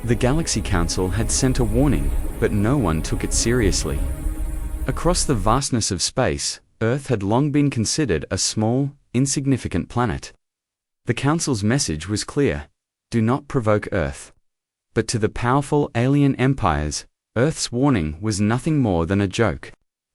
The Galaxy Council had sent a warning, but no one took it seriously. Across the vastness of space, Earth had long been considered a small, insignificant planet. The Council's message was clear: do not provoke Earth. But to the powerful alien empires, Earth's warning was nothing more than a joke.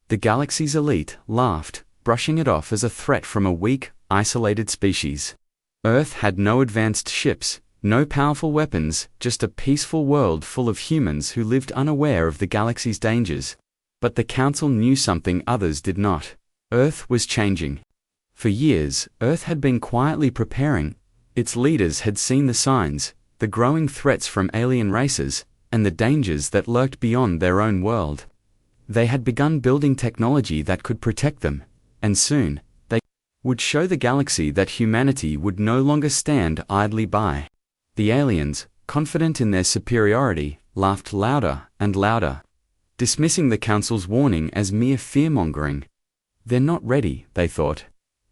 The galaxy's elite laughed, brushing it off as a threat from a weak, isolated species. Earth had no advanced ships, no powerful weapons, just a peaceful world full of humans who lived unaware of the galaxy's dangers. But the Council knew something others did not. Earth was changing. For years, Earth had been quietly preparing. Its leaders had seen the signs, the growing threats from alien races, and the dangers that lurked beyond their own world. They had begun building technology that could protect them, and soon, they would show the galaxy that humanity would no longer stand idly by. The aliens, confident in their superiority, laughed louder and louder, dismissing the Council's warning as mere fear-mongering. They're not ready, they thought.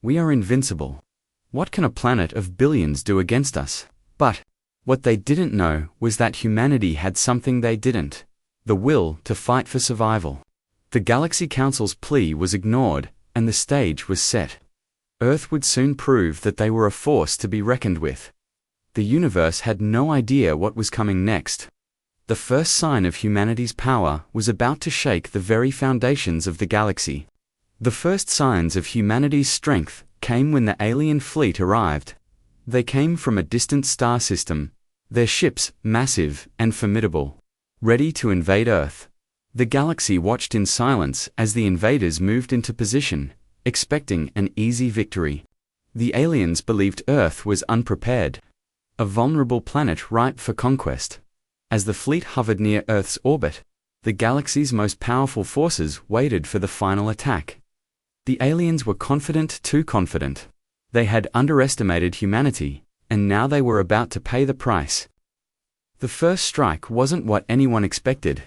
We are invincible. What can a planet of billions do against us? But what they didn't know was that humanity had something they didn't: the will to fight for survival. The Galaxy Council's plea was ignored, and the stage was set. Earth would soon prove that they were a force to be reckoned with. The universe had no idea what was coming next. The first sign of humanity's power was about to shake the very foundations of the galaxy. The first signs of humanity's strength came when the alien fleet arrived. They came from a distant star system, their ships massive and formidable, ready to invade Earth. The galaxy watched in silence as the invaders moved into position, expecting an easy victory. The aliens believed Earth was unprepared, a vulnerable planet ripe for conquest. As the fleet hovered near Earth's orbit, the galaxy's most powerful forces waited for the final attack. The aliens were confident, too confident. They had underestimated humanity, and now they were about to pay the price. The first strike wasn't what anyone expected.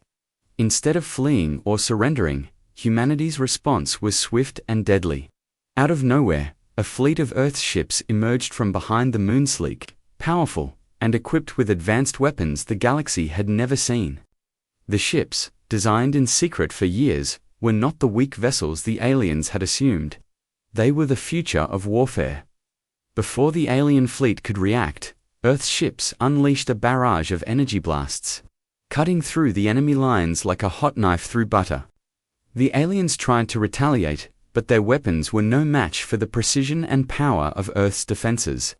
Instead of fleeing or surrendering, humanity's response was swift and deadly. Out of nowhere, a fleet of Earth's ships emerged from behind the moon, sleek, powerful, and equipped with advanced weapons the galaxy had never seen. The ships, designed in secret for years, were not the weak vessels the aliens had assumed. They were the future of warfare. Before the alien fleet could react, Earth's ships unleashed a barrage of energy blasts, cutting through the enemy lines like a hot knife through butter. The aliens tried to retaliate, but their weapons were no match for the precision and power of Earth's defenses.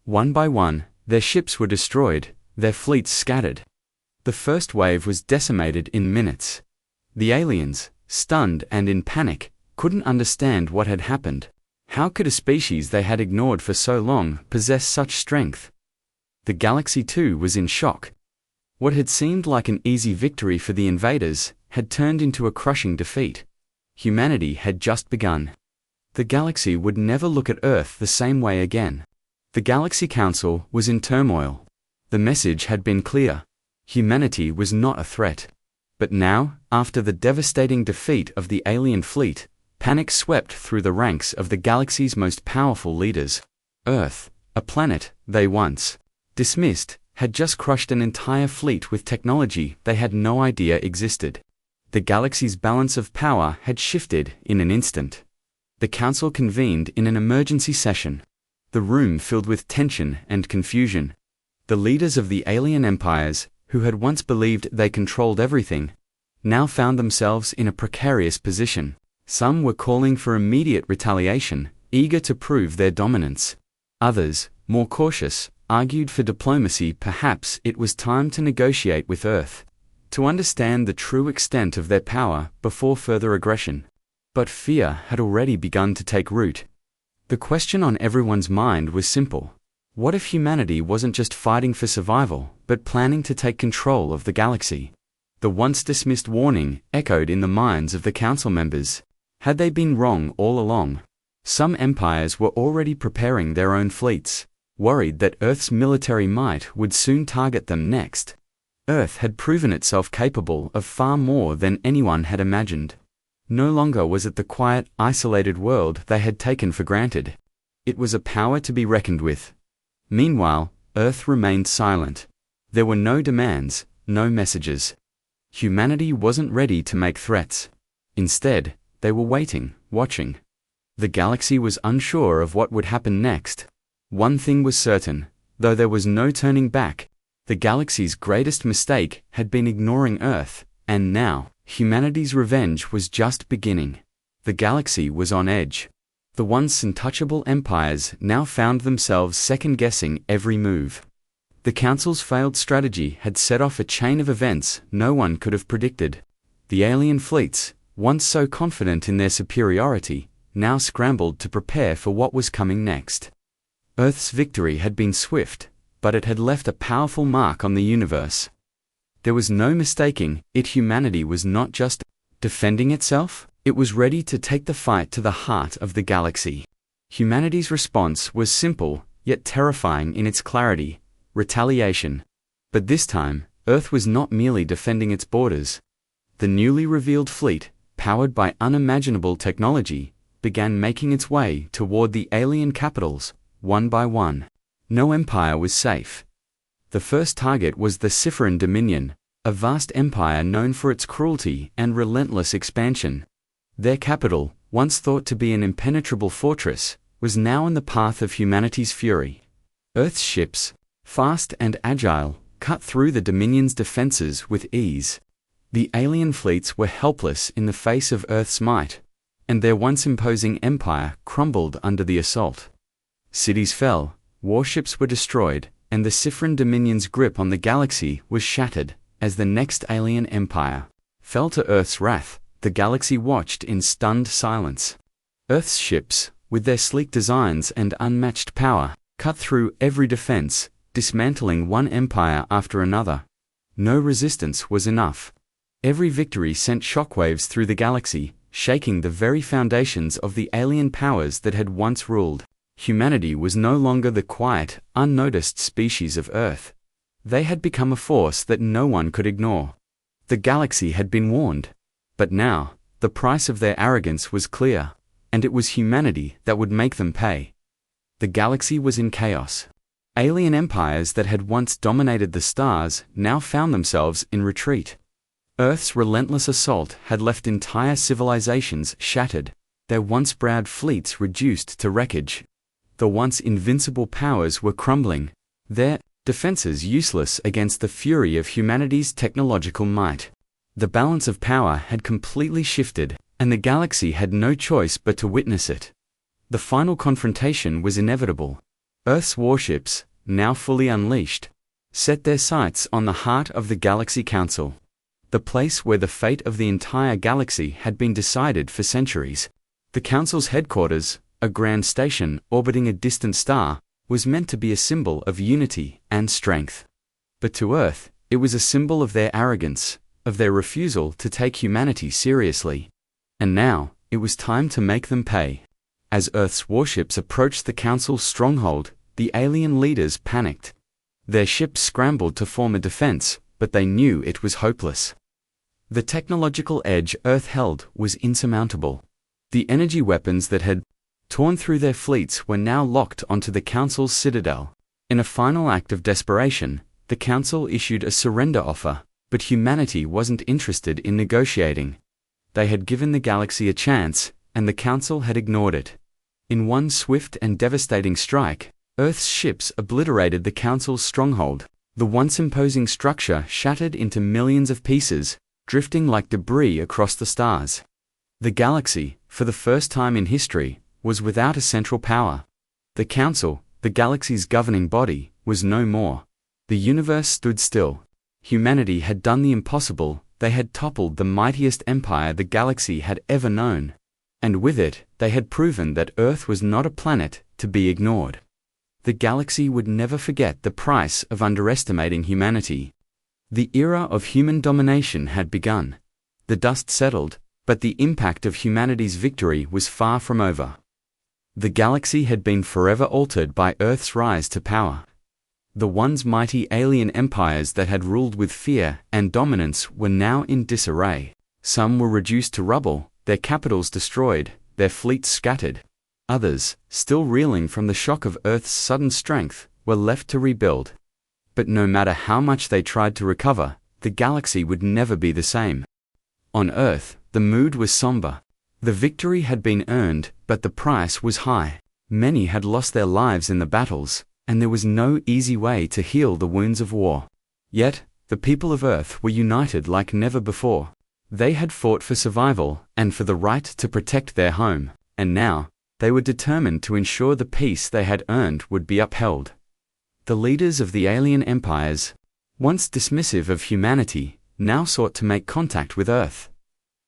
One by one, their ships were destroyed, their fleets scattered. The first wave was decimated in minutes. The aliens, stunned and in panic, couldn't understand what had happened. How could a species they had ignored for so long possess such strength? The galaxy too was in shock. What had seemed like an easy victory for the invaders had turned into a crushing defeat. Humanity had just begun. The galaxy would never look at Earth the same way again. The Galaxy Council was in turmoil. The message had been clear: humanity was not a threat. But now, after the devastating defeat of the alien fleet, panic swept through the ranks of the galaxy's most powerful leaders. Earth, a planet they once dismissed, had just crushed an entire fleet with technology they had no idea existed. The galaxy's balance of power had shifted in an instant. The Council convened in an emergency session. The room filled with tension and confusion. The leaders of the alien empires, who had once believed they controlled everything, now found themselves in a precarious position. Some were calling for immediate retaliation, eager to prove their dominance. Others, more cautious, argued for diplomacy. Perhaps it was time to negotiate with Earth, to understand the true extent of their power before further aggression. But fear had already begun to take root. The question on everyone's mind was simple: what if humanity wasn't just fighting for survival, but planning to take control of the galaxy? The once dismissed warning echoed in the minds of the Council members. Had they been wrong all along? Some empires were already preparing their own fleets, worried that Earth's military might would soon target them next. Earth had proven itself capable of far more than anyone had imagined. No longer was it the quiet, isolated world they had taken for granted. It was a power to be reckoned with. Meanwhile, Earth remained silent. There were no demands, no messages. Humanity wasn't ready to make threats. Instead, they were waiting, watching. The galaxy was unsure of what would happen next. One thing was certain, though there was no turning back, the galaxy's greatest mistake had been ignoring Earth, and now, humanity's revenge was just beginning. The galaxy was on edge. The once untouchable empires now found themselves second-guessing every move. The Council's failed strategy had set off a chain of events no one could have predicted. The alien fleets, once so confident in their superiority, now scrambled to prepare for what was coming next. Earth's victory had been swift, but it had left a powerful mark on the universe. There was no mistaking it. Humanity was not just defending itself, it was ready to take the fight to the heart of the galaxy. Humanity's response was simple, yet terrifying in its clarity: retaliation. But this time, Earth was not merely defending its borders. The newly revealed fleet, powered by unimaginable technology, began making its way toward the alien capitals, one by one. No empire was safe. The first target was the Sifrin Dominion, a vast empire known for its cruelty and relentless expansion. Their capital, once thought to be an impenetrable fortress, was now in the path of humanity's fury. Earth's ships, fast and agile, cut through the Dominion's defenses with ease. The alien fleets were helpless in the face of Earth's might, and their once imposing empire crumbled under the assault. Cities fell, warships were destroyed, and the Sifrin Dominion's grip on the galaxy was shattered. As the next alien empire fell to Earth's wrath, the galaxy watched in stunned silence. Earth's ships, with their sleek designs and unmatched power, cut through every defense, dismantling one empire after another. No resistance was enough. Every victory sent shockwaves through the galaxy, shaking the very foundations of the alien powers that had once ruled. Humanity was no longer the quiet, unnoticed species of Earth. They had become a force that no one could ignore. The galaxy had been warned. But now, the price of their arrogance was clear, and it was humanity that would make them pay. The galaxy was in chaos. Alien empires that had once dominated the stars now found themselves in retreat. Earth's relentless assault had left entire civilizations shattered, their once proud fleets reduced to wreckage. The once invincible powers were crumbling, their defenses useless against the fury of humanity's technological might. The balance of power had completely shifted, and the galaxy had no choice but to witness it. The final confrontation was inevitable. Earth's warships, now fully unleashed, set their sights on the heart of the Galaxy Council. The place where the fate of the entire galaxy had been decided for centuries. The Council's headquarters, a grand station orbiting a distant star, was meant to be a symbol of unity and strength. But to Earth, it was a symbol of their arrogance, of their refusal to take humanity seriously. And now, it was time to make them pay. As Earth's warships approached the Council's stronghold, the alien leaders panicked. Their ships scrambled to form a defense, but they knew it was hopeless. The technological edge Earth held was insurmountable. The energy weapons that had torn through their fleets were now locked onto the Council's citadel. In a final act of desperation, the Council issued a surrender offer, but humanity wasn't interested in negotiating. They had given the galaxy a chance, and the Council had ignored it. In one swift and devastating strike, Earth's ships obliterated the Council's stronghold. The once imposing structure shattered into millions of pieces, drifting like debris across the stars. The galaxy, for the first time in history, was without a central power. The Council, the galaxy's governing body, was no more. The universe stood still. Humanity had done the impossible. They had toppled the mightiest empire the galaxy had ever known. And with it, they had proven that Earth was not a planet to be ignored. The galaxy would never forget the price of underestimating humanity. The era of human domination had begun. The dust settled, but the impact of humanity's victory was far from over. The galaxy had been forever altered by Earth's rise to power. The once mighty alien empires that had ruled with fear and dominance were now in disarray. Some were reduced to rubble, their capitals destroyed, their fleets scattered. Others, still reeling from the shock of Earth's sudden strength, were left to rebuild. But no matter how much they tried to recover, the galaxy would never be the same. On Earth, the mood was somber. The victory had been earned, but the price was high. Many had lost their lives in the battles, and there was no easy way to heal the wounds of war. Yet, the people of Earth were united like never before. They had fought for survival and for the right to protect their home, and now, they were determined to ensure the peace they had earned would be upheld. The leaders of the alien empires, once dismissive of humanity, now sought to make contact with Earth.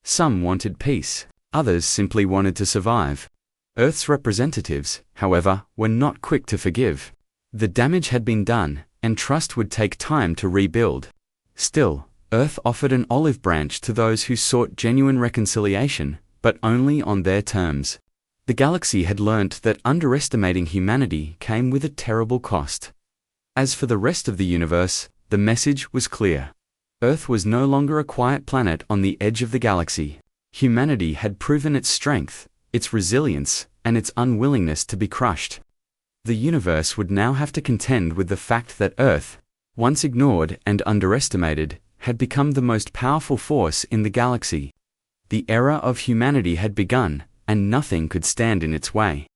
Some wanted peace, others simply wanted to survive. Earth's representatives, however, were not quick to forgive. The damage had been done, and trust would take time to rebuild. Still, Earth offered an olive branch to those who sought genuine reconciliation, but only on their terms. The galaxy had learnt that underestimating humanity came with a terrible cost. As for the rest of the universe, the message was clear. Earth was no longer a quiet planet on the edge of the galaxy. Humanity had proven its strength, its resilience, and its unwillingness to be crushed. The universe would now have to contend with the fact that Earth, once ignored and underestimated, had become the most powerful force in the galaxy. The era of humanity had begun, and nothing could stand in its way.